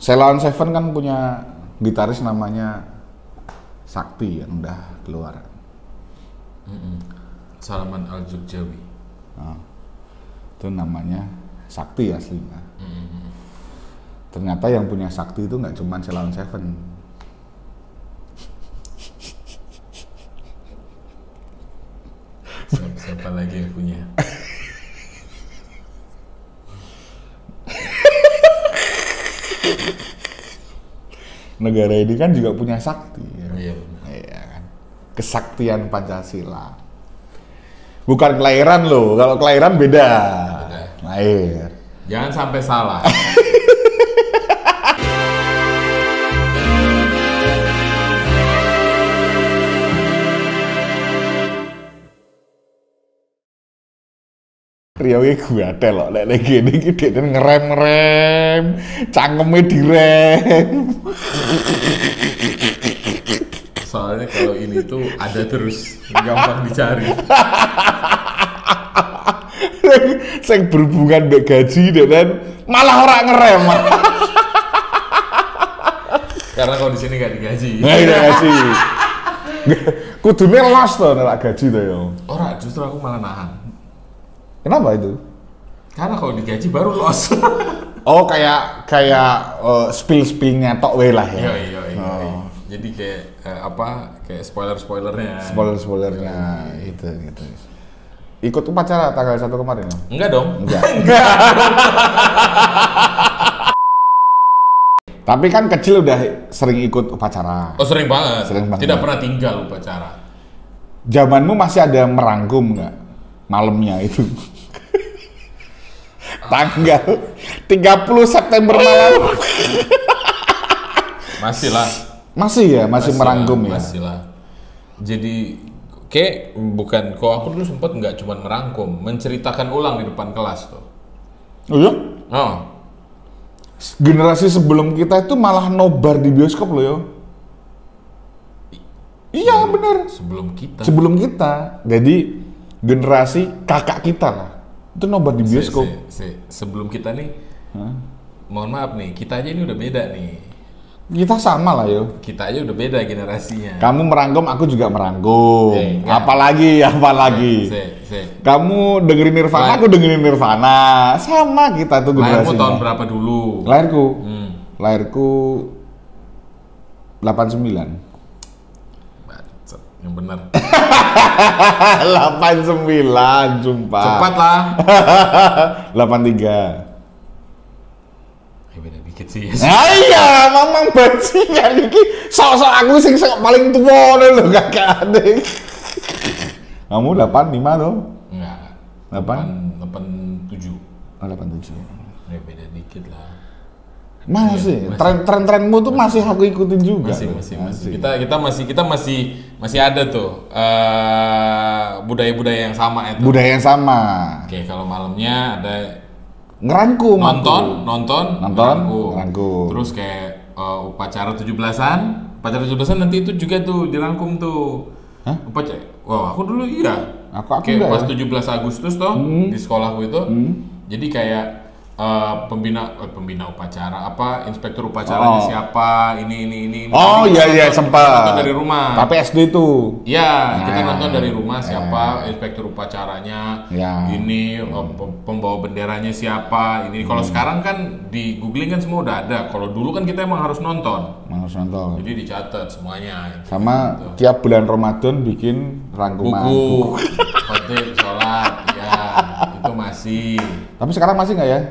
Sheila on Seven kan punya gitaris namanya Sakti yang udah keluar. Salman Al-Jogjawi. Nah, itu namanya Sakti aslinya. Ternyata yang punya Sakti itu nggak cuma Sheila on Seven. Siapa lagi yang punya? Negara ini kan juga punya sakti ya. Iya. Iya kan. Kesaktian Pancasila. Bukan kelahiran loh, kalau kelahiran beda. Lahir. Jangan sampai salah. Riau gue ada loh, lek gini dia ngerem, cangkemnya direm. Soalnya kalau ini tuh ada terus, gampang dicari. Sing berhubungan mbek gaji dan malah orang ngerem. Karena kalau di sini nggak digaji. Nggak digaji. Kudune los to nek gaji to yo. Ora, justru aku malah nahan. Kenapa itu? Karena kalau digaji baru los. Oh kayak spill-spillnya tok we lah ya. Iya. Jadi kayak kayak spoilernya. Spoilernya itu gitu. Ikut upacara tanggal 1 kemarin ya? Enggak dong. Enggak. Tapi kan kecil udah sering ikut upacara. Oh sering banget. Sering banget. Tidak pernah tinggal upacara. Zamanmu masih ada merangkum nggak? Malamnya itu. Tanggal 30 September malam. Masih lah. Masih ya, masih merangkum ya. Masih lah. Jadi kayak bukan, kok aku dulu sempat nggak cuma merangkum, menceritakan ulang di depan kelas tuh. Oh iya? Oh. Generasi sebelum kita itu malah nobar di bioskop loh yo. Iya bener. Sebelum kita. Jadi generasi kakak kita lah. Itu nobar di bioskop. Sebelum kita nih, mohon maaf nih, kita aja ini udah beda nih. Kita sama lah yo. Kita aja udah beda generasinya. Kamu merangkum, aku juga merangkum. Apalagi. Kamu dengerin Nirvana, aku dengerin Nirvana. Sama kita tuh generasinya. Lahirmu tahun berapa dulu? Lahirku 89. Yang benar. 89, sumpah. Cepat lah. 83. Beda dikit sih. Iya, memang bajingan iki. Sok-sok aku sing paling tua lho kakak adik. Kamu 85 tuh? Enggak. 87. Oh, 87. Ya beda dikit lah. Masih. Tren-trenmu tuh masih aku ikutin juga. Masih. Kita masih ada tuh budaya-budaya yang sama itu. Budaya yang sama. Oke, kalau malamnya ada ngerangkum. Nonton. Ngerangkum. Terus kayak upacara 17-an. Upacara 17-an nanti itu juga tuh dirangkum tuh. Hah? Upacara. Wah, aku dulu iya. Aku kayak pas ya? 17 Agustus tuh di sekolahku itu. Jadi kayak pembina upacara inspektur upacaranya siapa ini oh iya sempat nonton dari rumah tapi SD tuh kita nonton dari rumah siapa inspektur upacaranya ini pembawa benderanya siapa ini kalau sekarang kan di googling kan semua udah ada kalau dulu kan kita emang harus nonton jadi dicatat semuanya sama gitu. Tiap bulan Ramadan bikin rangkuman buku khotib sholat ya itu masih tapi sekarang masih nggak ya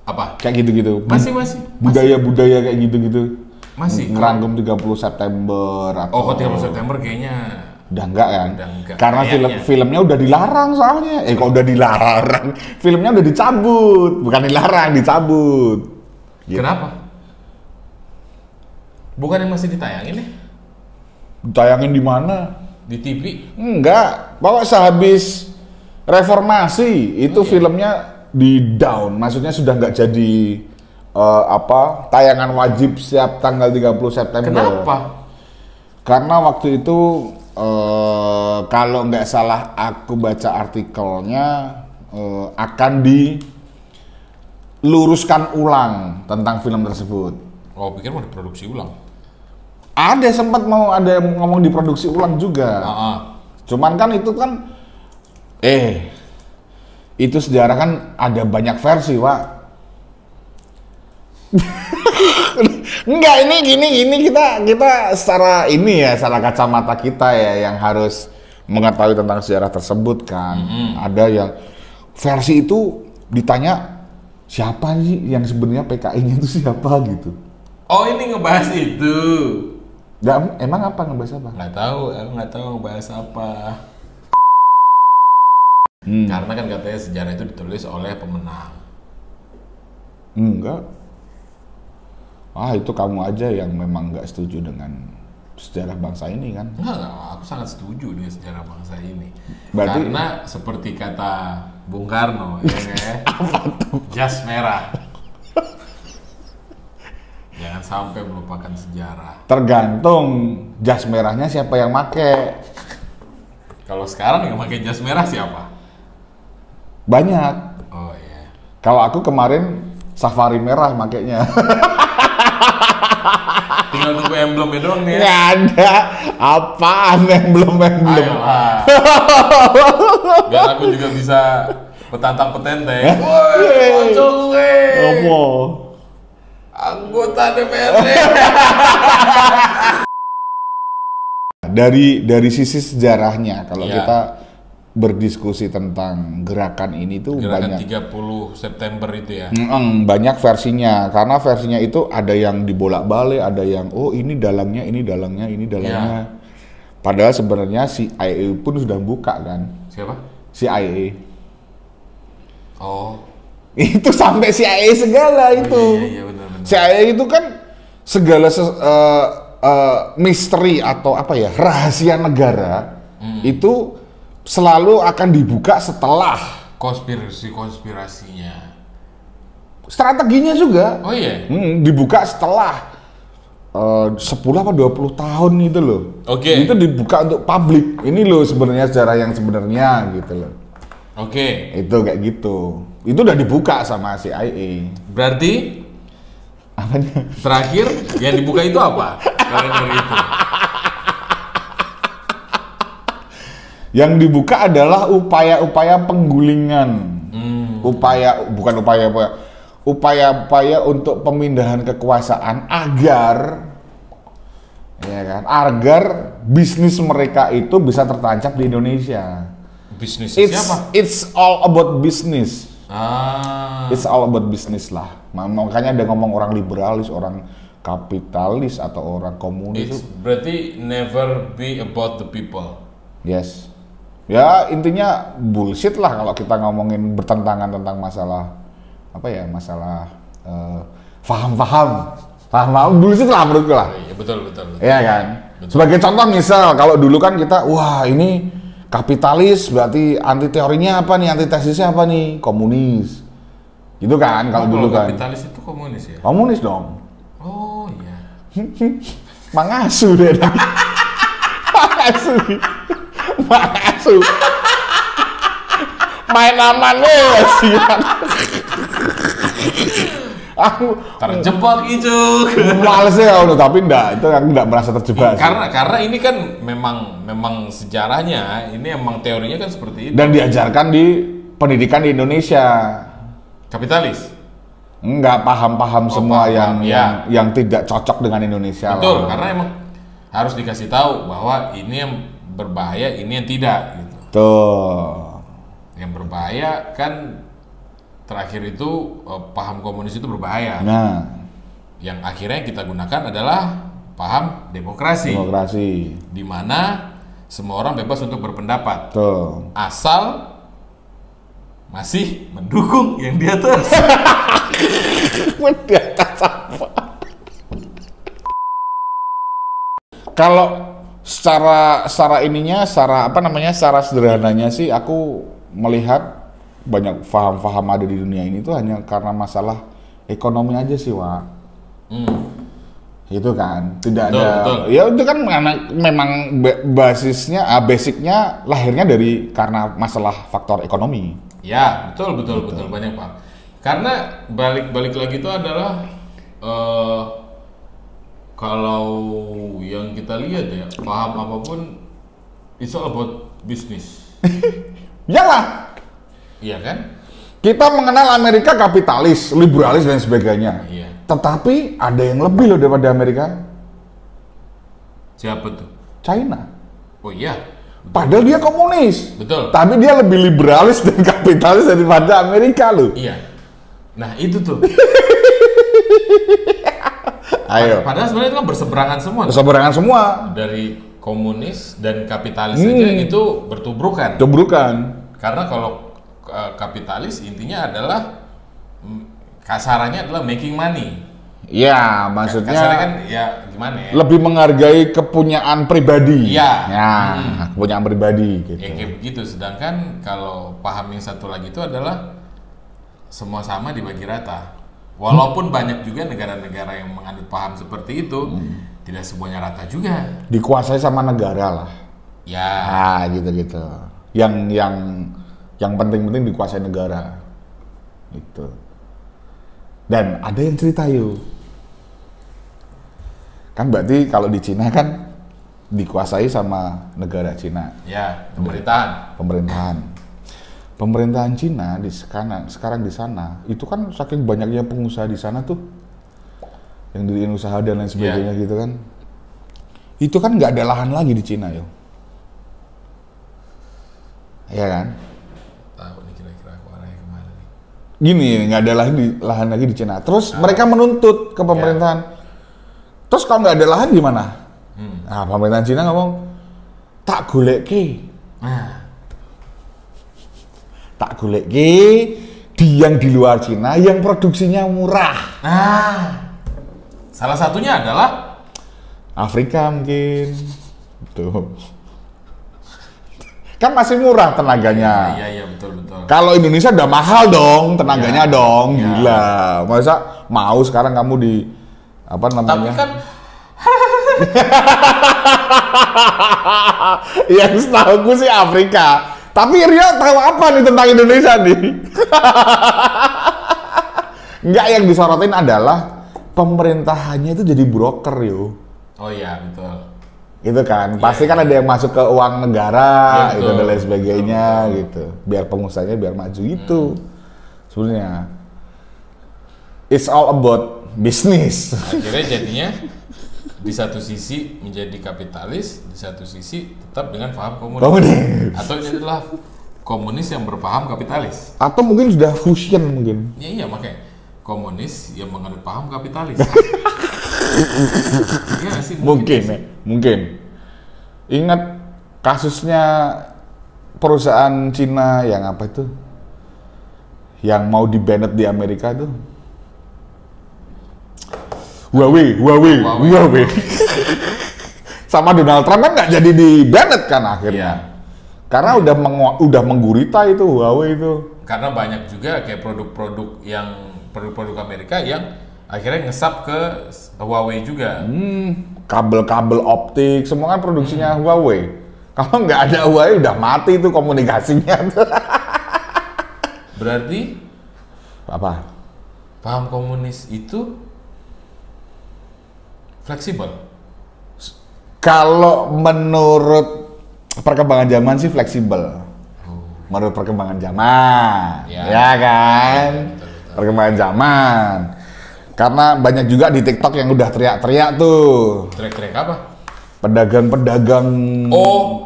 apa? Kayak gitu-gitu. Masih. Budaya-budaya kayak gitu-gitu. Masih. Ngerangkum 30 September atau 30 September kayaknya. Udah enggak kan? Udah enggak. Karena filmnya udah dilarang soalnya. Kok udah dilarang? Filmnya udah dicabut. Bukan dilarang, dicabut. Gitu. Kenapa? Bukan yang masih ditayangin ya? Ditayangin di mana? Di TV? Enggak. Pokoknya sehabis reformasi itu filmnya di down, maksudnya sudah nggak jadi tayangan wajib setiap tanggal 30 September. Kenapa? Karena waktu itu kalau nggak salah aku baca artikelnya akan luruskan ulang tentang film tersebut. Oh, pikir mau diproduksi ulang. Ada sempat mau ada yang ngomong diproduksi ulang juga. Cuman kan itu kan itu sejarah kan ada banyak versi, Pak. Enggak, ini gini kita secara ini ya, secara kacamata kita ya yang harus mengetahui tentang sejarah tersebut kan. Ada yang versi itu ditanya siapa sih yang sebenarnya PKI-nya itu siapa gitu. Oh, ini ngebahas itu. Enggak, emang apa ngebahas apa? Nggak tahu, aku nggak tahu ngebahas apa. Karena kan katanya sejarah itu ditulis oleh pemenang. Enggak. Itu kamu aja yang memang nggak setuju dengan sejarah bangsa ini kan? Enggak, aku sangat setuju dengan sejarah bangsa ini. Berarti, karena seperti kata Bung Karno, ya, jas merah. Jangan sampai melupakan sejarah. Tergantung jas merahnya siapa yang make. Kalau sekarang yang pakai jas merah siapa? Banyak. Oh iya. Kalau aku kemarin safari merah makainya. Tinggal nunggu emblemnya doang nih. Nggak ada. Apaan emblem? Ayolah. Biar aku juga bisa petantang petenteng. Woi, muncul gue. Apa? Anggota DPRD. Dari sisi sejarahnya, kalau kita berdiskusi tentang gerakan ini tuh gerakan banyak 30 September itu ya. Banyak versinya, karena versinya itu ada yang dibolak-balik, ada yang ini dalangnya. Padahal sebenarnya CIA pun sudah buka kan. Siapa? CIA. Oh. Itu sampai CIA segala itu. Iya, benar. CIA itu kan segala misteri atau apa ya, rahasia negara itu selalu akan dibuka setelah konspirasinya. Strateginya juga. Oh iya. Dibuka setelah 10 apa 20 tahun itu loh. Oke. Itu dibuka untuk publik. Ini loh sebenarnya sejarah yang sebenarnya gitu loh. Oke. Itu kayak gitu. Itu udah dibuka sama CIA. Berarti apanya? Terakhir yang dibuka itu apa? Kalian dari itu. Yang dibuka adalah upaya-upaya penggulingan. Upaya-upaya untuk pemindahan kekuasaan agar bisnis mereka itu bisa tertancap di Indonesia. Bisnis siapa? It's all about business. It's all about business lah. Makanya ada ngomong orang liberalis, orang kapitalis atau orang komunis. Berarti never be about the people. Yes. Ya intinya bullshit lah kalau kita ngomongin bertentangan tentang masalah paham bullshit lah menurutku lah. Iya betul. Iya kan. Betul. Sebagai contoh misal kalau dulu kan kita ini kapitalis berarti anti teorinya apa nih, anti tesisnya apa nih, komunis. Gitu kan kalau dulu kan. Kapitalis itu komunis ya? Komunis dong. Oh iya. Mangasu deh. Mangasu. Main aman sih. Aku terjebak itu. Males ya tapi enggak, itu aku enggak merasa terjebak. Karena ini kan memang sejarahnya, ini emang teorinya kan seperti itu. Dan diajarkan di pendidikan di Indonesia. Kapitalis. Enggak paham semua yang tidak cocok dengan Indonesia. Betul, karena emang harus dikasih tahu bahwa ini yang berbahaya, ini yang tidak gitu. Tuh. Yang berbahaya kan terakhir itu paham komunis itu berbahaya. Nah, yang akhirnya kita gunakan adalah paham demokrasi. Di mana semua orang bebas untuk berpendapat. Tuh. Asal masih mendukung yang di atas. Di atas apa? Kalau secara sederhananya sih aku melihat banyak paham ada di dunia ini tuh hanya karena masalah ekonomi aja sih, Wak. Itu kan tidak betul. Ya itu kan memang basicnya lahirnya karena masalah faktor ekonomi. Ya betul banyak Pak. Karena balik lagi itu adalah kalau yang kita lihat ya, paham apapun it's all about business. Iyalah. Iya kan? Kita mengenal Amerika kapitalis, liberalis dan sebagainya. Iya. Tetapi ada yang lebih loh daripada Amerika. Siapa tuh? China. Oh iya. Padahal dia komunis. Betul. Tapi dia lebih liberalis dan kapitalis daripada Amerika loh. Iya. Nah itu tuh. Ayo. Padahal sebenarnya itu kan berseberangan semua. Berseberangan semua. Dari komunis dan kapitalis saja itu bertubrukan. Tubrukan. Karena kalau kapitalis intinya adalah kasarannya adalah making money. Ya, maksudnya kasarnya kan ya gimana ya? Lebih menghargai kepunyaan pribadi. Iya. Ya, kepunyaan pribadi gitu. Ya kayak begitu. Sedangkan kalau paham yang satu lagi itu adalah semua sama dibagi rata. Walaupun banyak juga negara-negara yang menganut paham seperti itu, tidak semuanya rata juga. Dikuasai sama negara lah. Ya. Ah, gitu-gitu. Yang penting-penting dikuasai negara. Gitu. Dan ada yang cerita yuk. Kan berarti kalau di Cina kan dikuasai sama negara Cina. Ya, pemerintahan. Pemerintahan Cina sekarang di sana itu kan saking banyaknya pengusaha di sana tuh yang diriin usaha dan lain sebagainya gitu kan. Itu kan nggak ada lahan lagi di Cina yo. Iya kan? Tahu nih kira-kira aku arahnya kemana nih. Gini, nggak ada lahan lagi di Cina. Terus mereka menuntut ke pemerintahan. Terus kalau nggak ada lahan gimana? Nah, pemerintahan Cina ngomong tak goleki. Tak goleki yang di luar Cina yang produksinya murah. Nah, salah satunya adalah Afrika mungkin. Tuh. Kan masih murah tenaganya. Iya, betul. Kalau Indonesia udah mahal dong tenaganya dong. Gila. Masa mau sekarang kamu di apa namanya? Tapi kan yang setahu gue sih Afrika. Tapi Rio tahu apa nih tentang Indonesia nih? Enggak, yang disorotin adalah pemerintahannya itu jadi broker yo. Oh iya, betul. Itu kan, pasti kan ada yang masuk ke uang negara, itu dan lain sebagainya gitu. Biar pengusahanya biar maju itu. Sebenarnya it's all about business. Akhirnya jadinya di satu sisi menjadi kapitalis, di satu sisi tetap dengan paham komunis. Atau ini adalah komunis yang berpaham kapitalis. Atau mungkin sudah fusion mungkin. Iya makanya komunis yang menganut paham kapitalis. Iya sih, mungkin. Ingat kasusnya perusahaan Cina yang apa itu? Yang mau di-banned di Amerika tuh. Huawei. Sama Donald Trump kan nggak jadi di-banned kan akhirnya. Karena udah menggurita itu Huawei itu. Karena banyak juga kayak produk-produk Amerika yang akhirnya ngesap ke Huawei juga. Kabel-kabel optik semua kan produksinya Huawei. Kalau nggak ada Huawei udah mati itu komunikasinya. Berarti apa? Paham komunis itu fleksibel. Kalau menurut perkembangan zaman sih fleksibel. Menurut perkembangan zaman, ya kan? Betul. Perkembangan zaman. Karena banyak juga di TikTok yang udah teriak-teriak tuh. Teriak-teriak apa? Pedagang-pedagang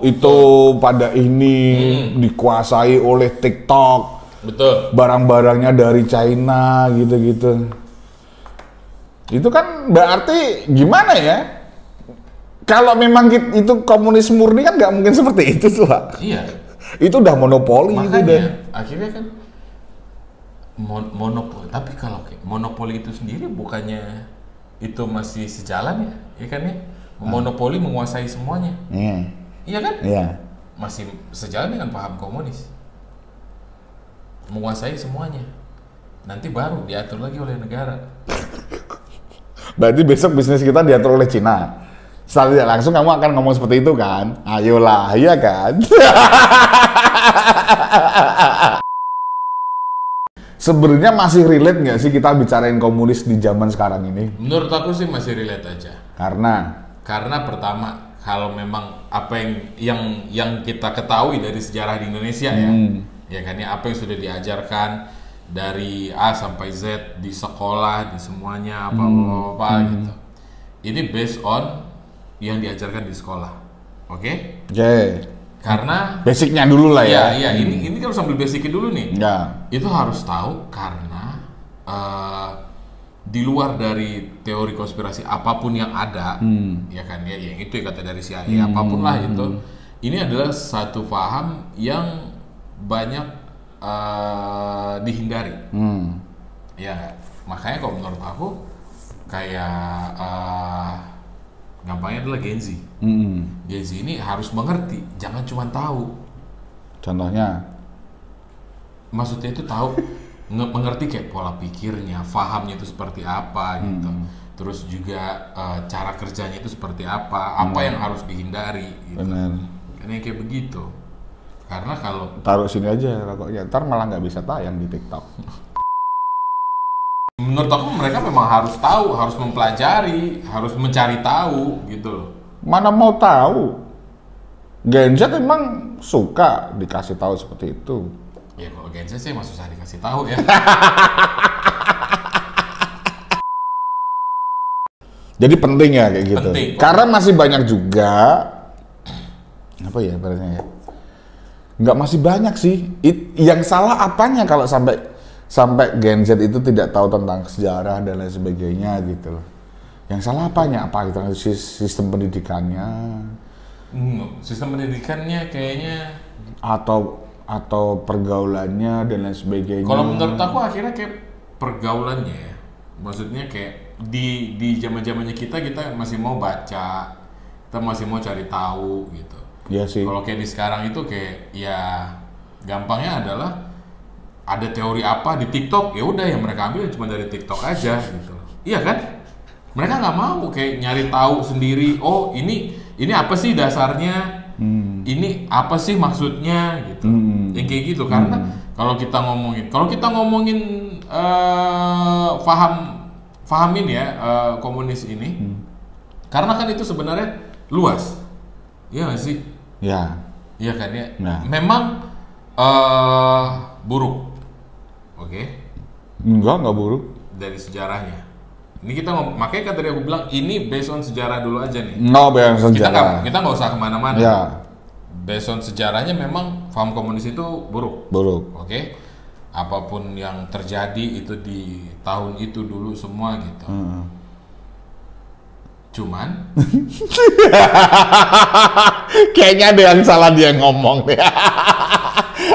itu pada ini dikuasai oleh TikTok. Betul. Barang-barangnya dari China gitu-gitu. Itu kan berarti gimana ya? Kalau memang itu komunis murni kan nggak mungkin seperti itu tuh, Pak. Iya. Itu udah monopoli. Makanya, itu akhirnya kan monopoli. Tapi kalau monopoli itu sendiri bukannya itu masih sejalan ya kan ya? Monopoli menguasai semuanya. Iya kan? Iya. Masih sejalan dengan paham komunis. Menguasai semuanya. Nanti baru diatur lagi oleh negara. Berarti besok bisnis kita diatur oleh Cina. Setelah tidak langsung kamu akan ngomong seperti itu kan? Ayolah, iya kan? sebenarnya masih relate nggak sih kita bicarain komunis di zaman sekarang ini? Menurut aku sih masih relate aja. Karena pertama, kalau memang apa yang kita ketahui dari sejarah di Indonesia ya kan ya, apa yang sudah diajarkan dari A sampai Z di sekolah, di semuanya apa gitu. Ini based on yang diajarkan di sekolah. Oke? Karena basicnya dulu lah ya. Iya, ini kan harus ambil basicnya dulu nih. Ya. Itu harus tahu karena di luar dari teori konspirasi apapun yang ada, ya kan ya, yang itu kata dari CIA apapun lah itu, ini adalah satu paham yang banyak dihindari. Ya, makanya kalau menurut aku kayak gampangnya adalah Gen Z. Gen Z ini harus mengerti, jangan cuma tahu. Contohnya? Maksudnya itu tahu, mengerti kayak pola pikirnya, fahamnya itu seperti apa gitu. Terus juga cara kerjanya itu seperti apa yang harus dihindari gitu. Benar. Karena yang kayak begitu. Karena kalau taruh sini aja rokoknya, ntar malah nggak bisa tayang di TikTok. Menurut aku mereka memang harus tahu, harus mempelajari, harus mencari tahu gitu loh. Mana mau tahu? Gen Z emang suka dikasih tahu seperti itu. Ya kalau Gen Z sih emang susah dikasih tahu ya. Jadi penting ya kayak gitu. Penting. Karena masih banyak juga apa ya ibaratnya ya? Nggak masih banyak sih. Yang salah apanya kalau sampai Gen Z itu tidak tahu tentang sejarah dan lain sebagainya gitu loh. Yang salah apanya? Apa gitu, sistem pendidikannya? Sistem pendidikannya kayaknya atau pergaulannya dan lain sebagainya. Kalau menurut aku akhirnya kayak pergaulannya ya. Maksudnya kayak di zaman-zamannya kita masih mau baca, kita masih mau cari tahu gitu. Iya sih. Kalau kayak di sekarang itu kayak ya gampangnya adalah ada teori apa di TikTok, ya udah yang mereka ambil cuma dari TikTok aja gitu. Iya kan? Mereka nggak mau kayak nyari tahu sendiri. Oh ini apa sih dasarnya? Ini apa sih maksudnya gitu? Yang kayak gitu karena kalau kita ngomongin fahamin ya komunis ini, karena kan itu sebenarnya luas, iya nggak sih? Ya. Iya kan ya. Nah. Memang buruk. Oke. Enggak buruk. Dari sejarahnya. Ini kita makanya kan tadi aku bilang ini based on sejarah dulu aja nih. Based on sejarah. Kita nggak usah kemana-mana. Ya. Based on sejarahnya memang paham komunis itu buruk. Oke. Apapun yang terjadi itu di tahun itu dulu semua gitu. Cuman kayaknya ada yang salah dia ngomong deh.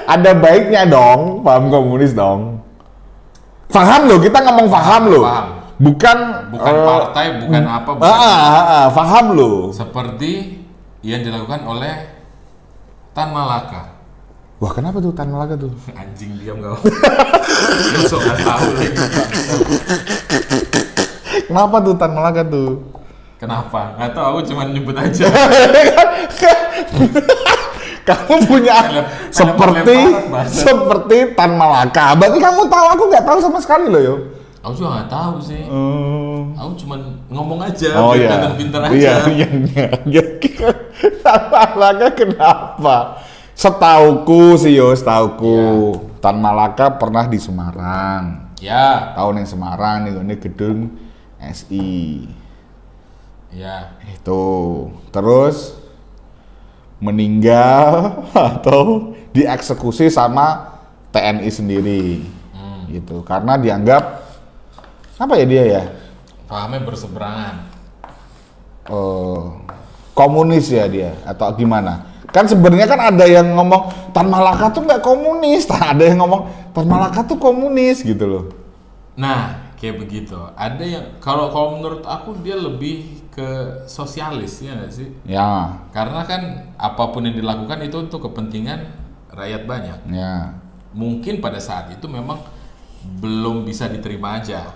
Ada baiknya dong, paham komunis dong. Paham loh, kita ngomong paham loh. Bukan partai, bukan apa. Paham loh. Seperti yang dilakukan oleh Tan Malaka. Wah, kenapa tuh Tan Malaka tuh? Anjing diam gak? Besok nggak tahu lagi. Kenapa tuh Tan Malaka tuh? Kenapa? Nggak tahu, aku cuma nyebut aja. Kamu punya seperti Tan Malaka. Berarti kamu tahu, aku nggak tahu sama sekali loh yo. Aku juga nggak tahu sih. Aku cuma ngomong aja, pinter aja. Iya. Tan Malaka kenapa? Setauku sih yo, Tan Malaka pernah di Semarang. Ya. Tahun yang Semarang nih, ini gedung SI. Ya. Itu. Terus meninggal atau dieksekusi sama TNI sendiri. Gitu. Karena dianggap apa ya dia ya? Pahamnya berseberangan. Komunis ya dia atau gimana? Kan sebenarnya kan ada yang ngomong Tan Malaka tuh nggak komunis, ada yang ngomong Tan Malaka tuh komunis gitu loh. Nah, kayak begitu. Ada yang kalau menurut aku dia lebih ke sosialis ya nggak sih? Ya. Karena kan apapun yang dilakukan itu untuk kepentingan rakyat banyak. Ya. Mungkin pada saat itu memang belum bisa diterima aja.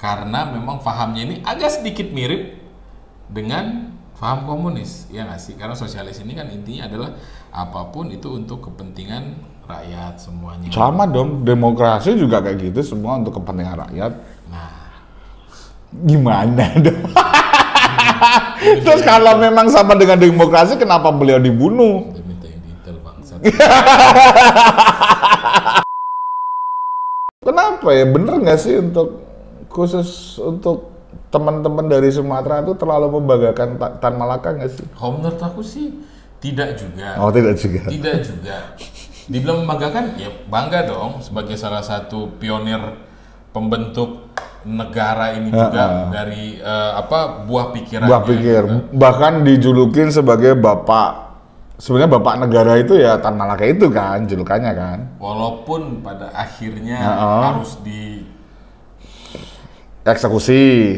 Karena memang pahamnya ini agak sedikit mirip dengan Paham komunis, ya nggak sih? Karena sosialis ini kan intinya adalah apapun itu untuk kepentingan rakyat semuanya. Sama dong, demokrasi juga kayak gitu, semua untuk kepentingan rakyat. Nah, gimana dong? Terus kalau memang sama dengan demokrasi, kenapa beliau dibunuh? minta yang detail bangsat. Kenapa ya? Bener nggak sih khusus untuk teman-teman dari Sumatera itu terlalu membanggakan Tan Malaka nggak sih? Kalau menurut aku sih tidak juga. Oh, tidak juga. Tidak juga. Dibilang membanggakan, ya bangga dong sebagai salah satu pionir pembentuk negara ini juga dari buah pikirannya. Buah pikir. Gitu. Bahkan dijulukin sebagai bapak. Sebenarnya bapak negara itu ya Tan Malaka itu kan julukannya kan. Walaupun pada akhirnya harus eksekusi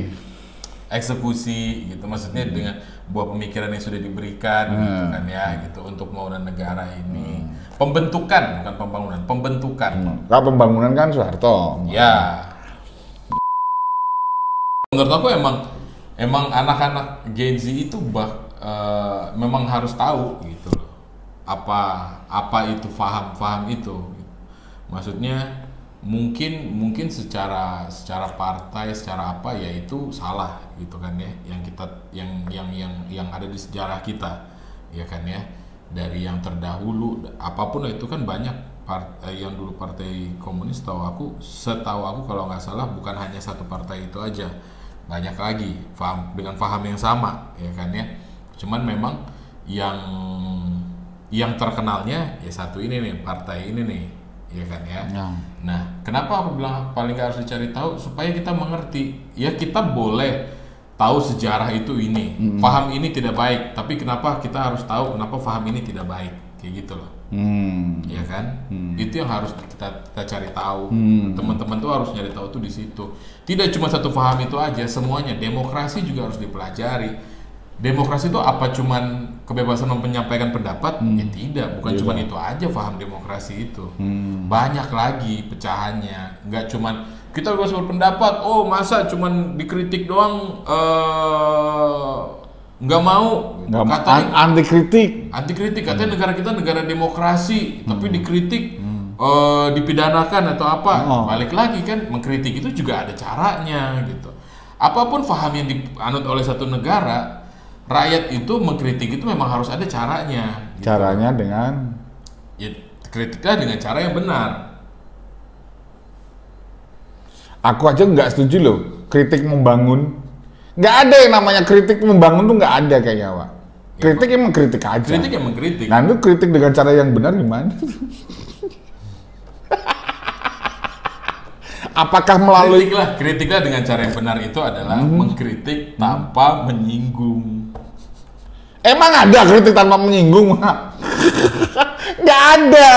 gitu, maksudnya dengan buah pemikiran yang sudah diberikan gitu kan ya, gitu untuk pembangunan negara ini. Pembentukan bukan pembangunan, pembentukan. Kalau pembangunan kan Soeharto. Ya. Menurut aku emang anak-anak Gen Z itu memang harus tahu gitu loh. Apa itu faham itu. Maksudnya mungkin secara partai, secara apa ya itu salah gitu kan ya, yang ada di sejarah kita ya kan ya, dari yang terdahulu apapun itu kan banyak yang dulu partai komunis, setahu aku kalau nggak salah bukan hanya satu partai itu aja, banyak lagi dengan paham yang sama ya kan ya, cuman memang yang terkenalnya ya satu ini nih, partai ini nih ya kan ya. Nah, kenapa aku bilang paling gak harus dicari tahu, supaya kita mengerti. Ya kita boleh tahu sejarah itu ini, paham ini tidak baik, tapi kenapa kita harus tahu kenapa paham ini tidak baik, kayak gitu loh. Ya kan? Itu yang harus kita cari tahu. Teman-teman tuh harus nyari tahu tuh di situ. Tidak cuma satu paham itu aja, semuanya. Demokrasi juga harus dipelajari. Demokrasi itu apa cuman kebebasan menyampaikan pendapat? Ya tidak, bukan cuman itu aja paham demokrasi itu. Banyak lagi pecahannya, nggak cuman kita bebas berpendapat, oh masa cuman dikritik doang nggak mau, katanya anti kritik katanya negara kita negara demokrasi, tapi dikritik dipidanakan atau apa. Balik lagi kan, mengkritik itu juga ada caranya gitu. Apapun paham yang dianut oleh satu negara, rakyat itu mengkritik itu memang harus ada caranya. Gitu. Caranya dengan? Ya kritiklah dengan cara yang benar. Aku aja nggak setuju loh kritik membangun. Nggak ada yang namanya kritik membangun tuh nggak ada kayaknya, Pak. Kritik emang kritik aja. Kritik emang kritik. Nah itu kritik dengan cara yang benar gimana? Apakah melalui kritiklah dengan cara yang benar itu adalah mengkritik tanpa menyinggung. Emang ada kritik tanpa menyinggung? Nggak ada.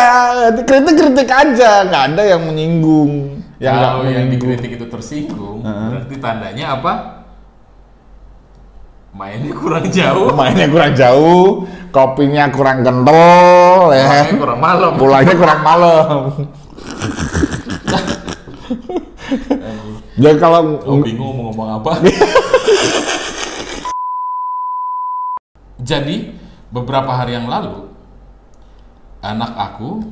Kritik aja, nggak ada yang menyinggung. Kalau yang dikritik itu tersinggung, berarti tandanya apa? Mainnya kurang jauh. Kopinya kurang kental, ya. Kurang malam. Pulangnya kurang malam. Jadi kalau bingung mau ngomong apa. Jadi beberapa hari yang lalu anak aku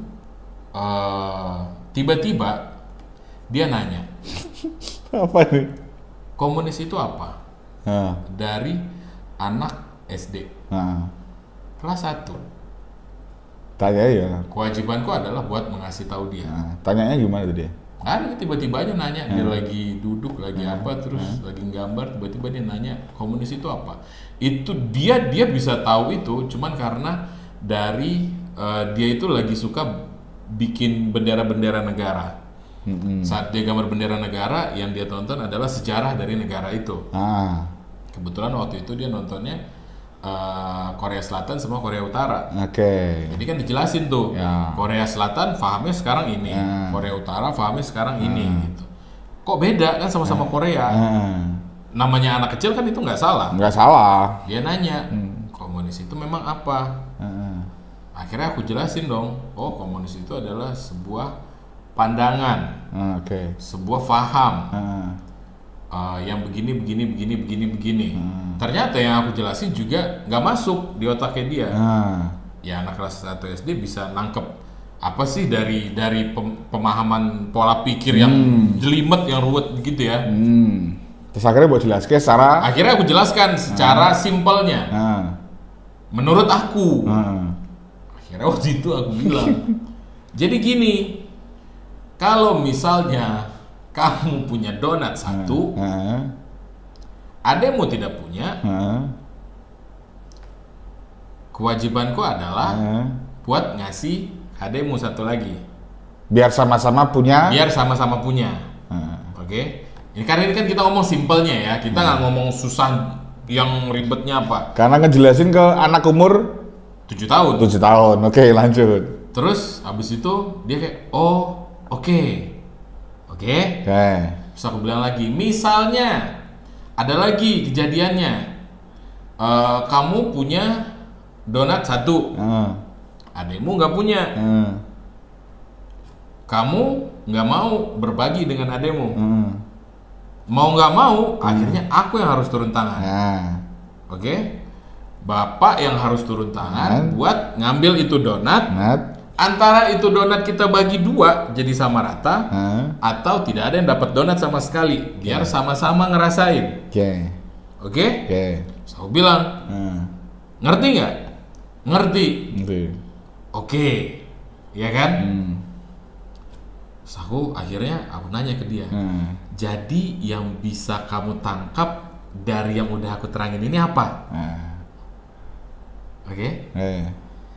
tiba-tiba dia nanya, apa nih? Komunis itu apa? Dari anak SD kelas 1. Tanya ya. Kewajibanku adalah buat mengasih tahu dia. Tanyanya gimana tuh dia? Ada tiba-tiba aja nanya, dia lagi duduk lagi apa, terus lagi gambar, tiba-tiba dia nanya komunis itu apa. Itu dia bisa tahu itu cuman karena dari dia itu lagi suka bikin bendera-bendera negara. Saat dia gambar bendera negara, yang dia tonton adalah sejarah dari negara itu. Kebetulan waktu itu dia nontonnya Korea Selatan sama Korea Utara. Jadi kan dijelasin tuh, Korea Selatan pahamnya sekarang ini, Korea Utara pahamnya sekarang ini gitu. Kok beda kan, sama-sama Korea. Namanya anak kecil kan itu nggak salah. Dia nanya, komunis itu memang apa? Akhirnya aku jelasin dong, oh komunis itu adalah sebuah pandangan, sebuah paham yang begini. Ternyata yang aku jelasin juga nggak masuk di otaknya dia. Ya anak kelas 1 SD bisa nangkep apa sih dari pemahaman pola pikir yang jelimet, yang ruwet gitu ya. Terus akhirnya buat jelaskan secara. Akhirnya aku jelaskan secara simpelnya. Menurut aku. Akhirnya waktu itu aku bilang, jadi gini, kalau misalnya kamu punya donat satu, ademu tidak punya, kewajibanku adalah buat ngasih ademu satu lagi. Biar sama-sama punya. Oke? Ini karena ini kan kita ngomong simpelnya ya, kita nggak ngomong susah yang ribetnya apa. Karena ngejelasin ke anak umur 7 tahun. 7 tahun, oke lanjut. Terus habis itu dia kayak, oh oke. Terus aku bilang lagi, misalnya ada lagi kejadiannya, kamu punya donat satu, adekmu nggak punya, kamu nggak mau berbagi dengan adekmu, mau nggak mau, akhirnya aku yang harus turun tangan, oke? Bapak yang harus turun tangan buat ngambil itu donat. Antara itu donat kita bagi 2 jadi sama rata, atau tidak ada yang dapat donat sama sekali, biar sama-sama ngerasain. Oke? So, aku bilang, ngerti nggak? Ngerti. Oke, ya kan? So, akhirnya aku nanya ke dia, jadi yang bisa kamu tangkap dari yang udah aku terangin ini apa? Oke?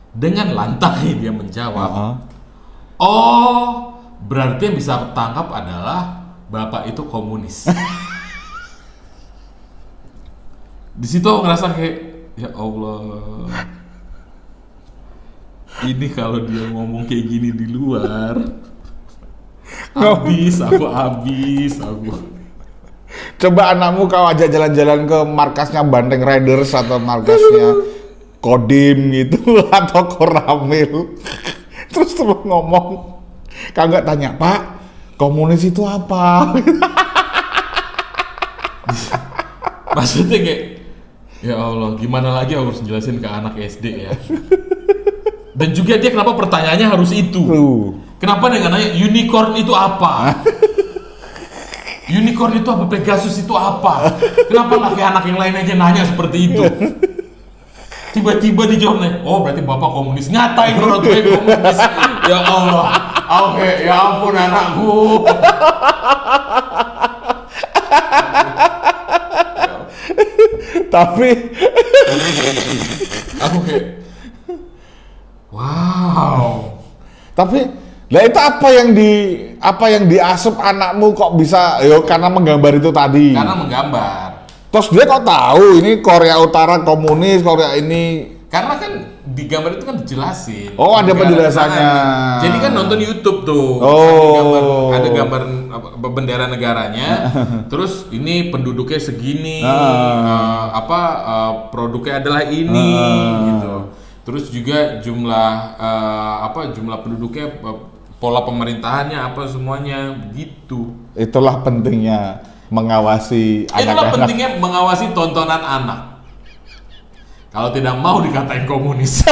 Dengan lantang dia menjawab, oh berarti yang bisa aku tangkap adalah bapak itu komunis. Di situ aku ngerasa kayak, ya Allah, ini kalau dia ngomong kayak gini di luar, habis aku. Coba anakmu kau ajak jalan-jalan ke markasnya Banteng Riders atau markasnya Kodim gitu atau Koramil, terus ngomong, kagak tanya, Pak, komunis itu apa? Maksudnya kayak, ya Allah, gimana lagi aku harus jelasin ke anak SD ya? Dan juga dia kenapa pertanyaannya harus itu? Kenapa dia nggak nanya unicorn itu apa? Unicorn itu apa? Pegasus itu apa? Kenapa nggak kayak anak yang lain aja nanya seperti itu? Tiba-tiba dijawabnya, oh berarti bapak komunis. Ngatain orang tua komunis. Ya Allah, oke, ya ampun anakku. Tapi aku kayak, wow. Tapi lah itu apa yang diasup anakmu kok bisa, karena menggambar itu tadi. Karena menggambar. Terus dia kok tahu ini Korea Utara komunis, Korea ini. Karena kan di gambar itu kan dijelasin. Oh, ada penjelasannya. Jadi kan nonton YouTube tuh. Ada gambar bendera negaranya. Terus ini penduduknya segini, produknya adalah ini, gitu. Terus juga jumlah penduduknya, pola pemerintahannya apa semuanya begitu. Itulah pentingnya mengawasi anak-anak. Itulah pentingnya mengawasi tontonan anak. Kalau tidak mau dikatain komunis.